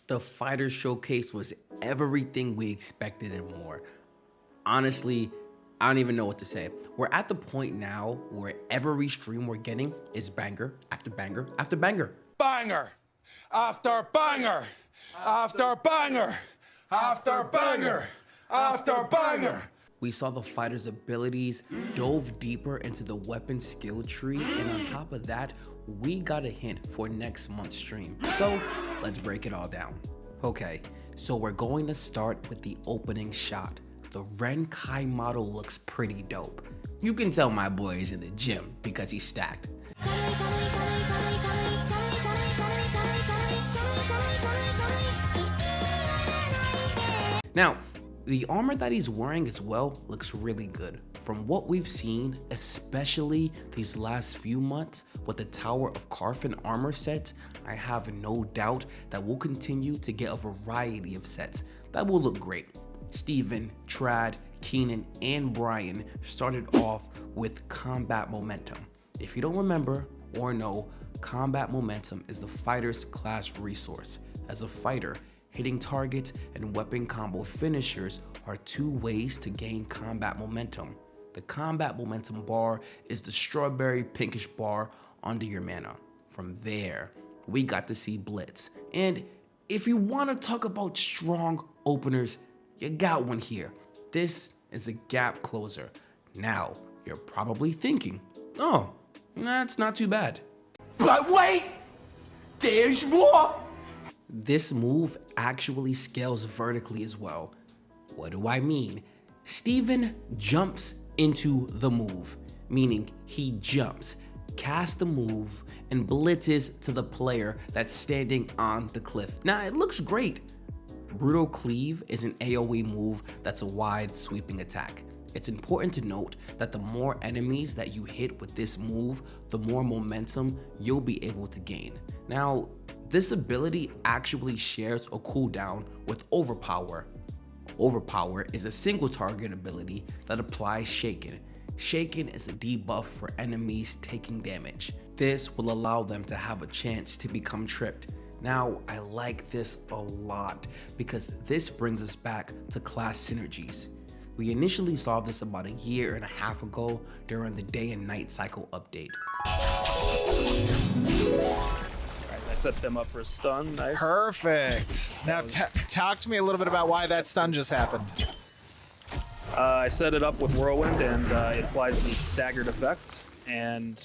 The fighter showcase was everything we expected and more. Honestly, I don't even know what to say. We're at the point now where every stream we're getting is banger after banger after banger. Banger after banger after banger after banger after banger. We saw the fighters' abilities, dove deeper into the weapon skill tree, and on top of that, we got a hint for next month's stream. So let's break it all down. Okay, so we're going to start with the opening shot. The Ren Kai model looks pretty dope. You can tell my boy is in the gym because he's stacked. Now, the armor that he's wearing as well looks really good. From what we've seen, especially these last few months with the Tower of Carfin armor sets, I have no doubt that we'll continue to get a variety of sets that will look great. Steven, Trad, Keenan, and Brian started off with combat momentum. If you don't remember or know, combat momentum is the fighter's class resource. As a fighter, hitting targets and weapon combo finishers are two ways to gain combat momentum. The combat momentum bar is the strawberry pinkish bar under your mana. From there, we got to see Blitz. And if you want to talk about strong openers, you got one here. This is a gap closer. Now, you're probably thinking, oh, that's not too bad. But wait, there's more. This move actually scales vertically as well. What do I mean? Steven jumps into the move, meaning he jumps, casts the move, and blitzes to the player that's standing on the cliff. Now, it looks great. Brutal Cleave is an AoE move that's a wide sweeping attack. It's important to note that the more enemies that you hit with this move, the more momentum you'll be able to gain. Now, this ability actually shares a cooldown with Overpower. Overpower is a single target ability that applies Shaken. Shaken is a debuff for enemies taking damage. This will allow them to have a chance to become tripped. Now, I like this a lot because this brings us back to class synergies. We initially saw this about a year and a half ago during the day and night cycle update. I set them up for a stun. Nice. Perfect. Now talk to me a little bit about why that stun just happened. I set it up with Whirlwind, and it applies the staggered effect, and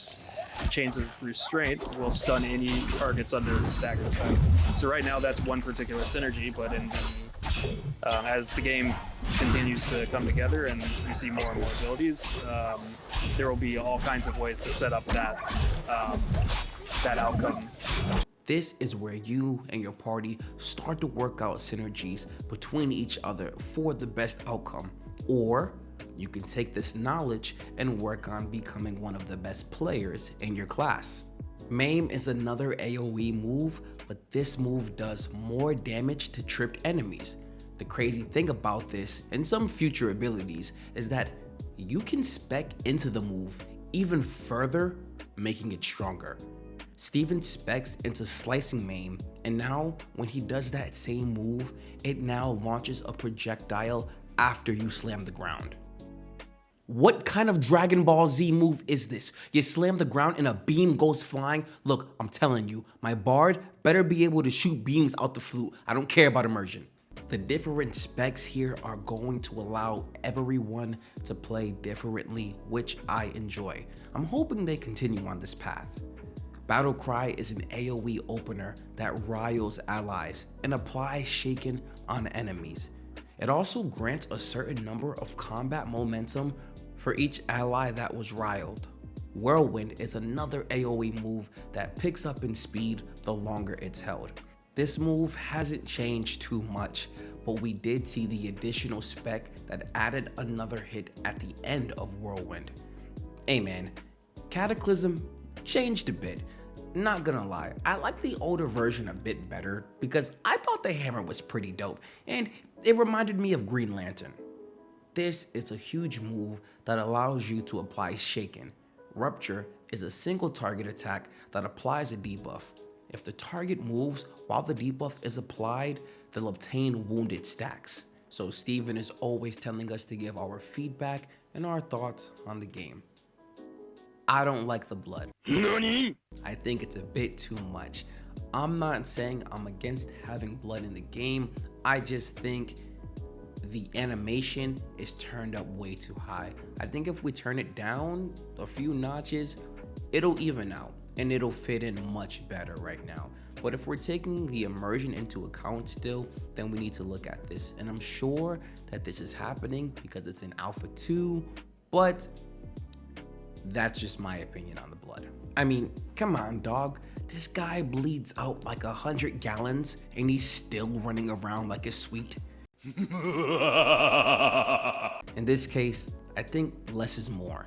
Chains of Restraint will stun any targets under the staggered effect. So right now that's one particular synergy, but as the game continues to come together and we see more and more abilities, there will be all kinds of ways to set up that outcome. This is where you and your party start to work out synergies between each other for the best outcome. Or you can take this knowledge and work on becoming one of the best players in your class. Maim is another AoE move, but this move does more damage to tripped enemies. The crazy thing about this and some future abilities is that you can spec into the move even further, making it stronger. Steven specs into Slicing Maim, and now when he does that same move, it now launches a projectile after you slam the ground. What kind of Dragon Ball Z move is this? You slam the ground and a beam goes flying? Look, I'm telling you, my bard better be able to shoot beams out the flute. I don't care about immersion. The different specs here are going to allow everyone to play differently, which I enjoy. I'm hoping they continue on this path. Battle Cry is an AoE opener that riles allies and applies Shaken on enemies. It also grants a certain number of combat momentum for each ally that was riled. Whirlwind is another AoE move that picks up in speed the longer it's held. This move hasn't changed too much, but we did see the additional spec that added another hit at the end of Whirlwind. Hey man, Cataclysm changed a bit. Not gonna lie, I like the older version a bit better because I thought the hammer was pretty dope and it reminded me of Green Lantern. This is a huge move that allows you to apply Shaken. Rupture is a single target attack that applies a debuff. If the target moves while the debuff is applied, they'll obtain wounded stacks. So Steven is always telling us to give our feedback and our thoughts on the game. I don't like the blood. NANI? I think it's a bit too much. I'm not saying I'm against having blood in the game. I just think the animation is turned up way too high. I think if we turn it down a few notches, it'll even out and it'll fit in much better right now. But if we're taking the immersion into account still, then we need to look at this. And I'm sure that this is happening because it's in Alpha 2, but that's just my opinion on the blood. I mean, come on, dog. This guy bleeds out like 100 gallons and he's still running around like it's sweet. In this case, I think less is more.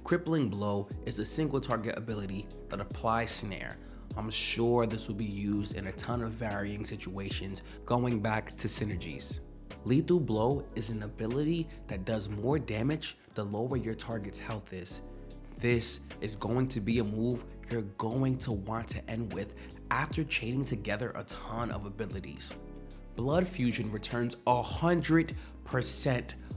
Crippling Blow is a single target ability that applies snare. I'm sure this will be used in a ton of varying situations going back to synergies. Lethal Blow is an ability that does more damage the lower your target's health is. This is going to be a move you're going to want to end with after chaining together a ton of abilities. Blood Fusion returns 100%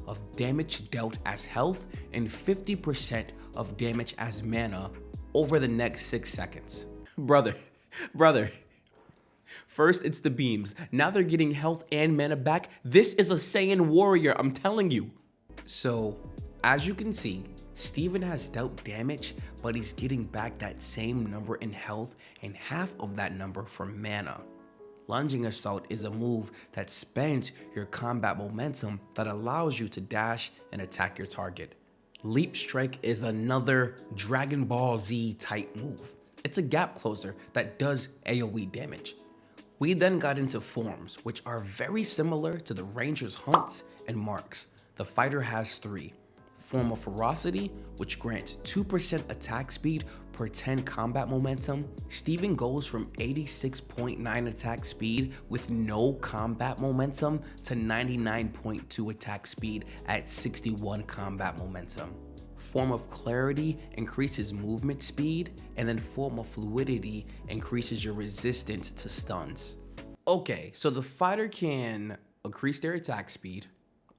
of damage dealt as health and 50% of damage as mana over the next 6 seconds. Brother. First it's the beams, now they're getting health and mana back. This is a Saiyan warrior, I'm telling you. So, as you can see, Steven has dealt damage, but he's getting back that same number in health and half of that number for mana. Lunging Assault is a move that spends your combat momentum that allows you to dash and attack your target. Leap Strike is another Dragon Ball Z type move. It's a gap closer that does AoE damage. We then got into forms, which are very similar to the Ranger's hunts and marks. The fighter has 3. Form of Ferocity, which grants 2% attack speed per 10 combat momentum. Steven goes from 86.9 attack speed with no combat momentum to 99.2 attack speed at 61 combat momentum. Form of Clarity increases movement speed, and then Form of Fluidity increases your resistance to stuns. Okay, so the fighter can increase their attack speed,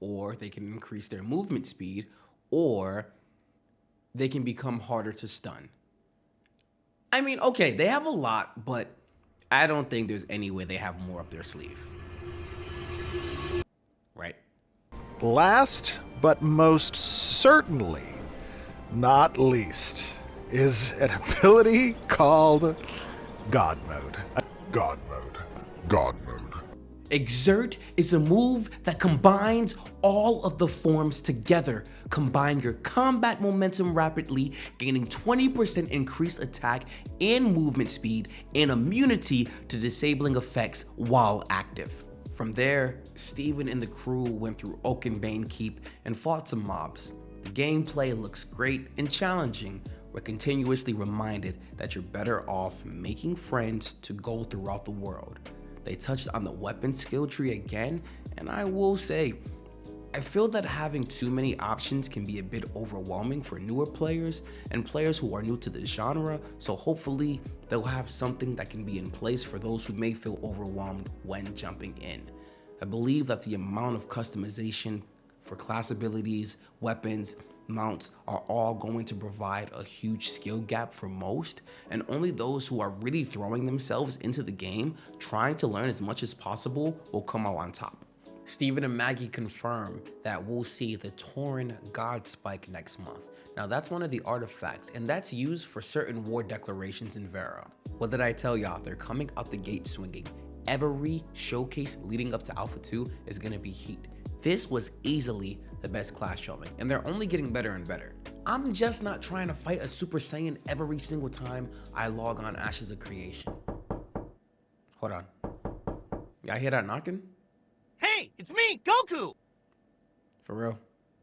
or they can increase their movement speed, or they can become harder to stun. I mean, okay, they have a lot, but I don't think there's any way they have more up their sleeve. Right? Last, but most certainly not least, is an ability called God Mode. God Mode. God Mode. Exert is a move that combines all of the forms together. Combine your combat momentum rapidly, gaining 20% increased attack and movement speed and immunity to disabling effects while active. From there, Steven and the crew went through Oakenbane Keep and fought some mobs. The gameplay looks great and challenging. We're continuously reminded that you're better off making friends to go throughout the world. They touched on the weapon skill tree again, and I will say, I feel that having too many options can be a bit overwhelming for newer players and players who are new to the genre, so hopefully they'll have something that can be in place for those who may feel overwhelmed when jumping in. I believe that the amount of customization for class abilities, weapons, mounts are all going to provide a huge skill gap for most, and only those who are really throwing themselves into the game, trying to learn as much as possible, will come out on top. Steven and Maggie confirm that we'll see the Tauren God Spike next month. Now that's one of the artifacts, and that's used for certain war declarations in Vera. What did I tell y'all? They're coming out the gate swinging. Every showcase leading up to Alpha 2 is gonna be heat. This was easily the best class showing, and they're only getting better and better. I'm just not trying to fight a Super Saiyan every single time I log on Ashes of Creation. Hold on. Y'all hear that knocking? Hey, it's me, Goku! For real?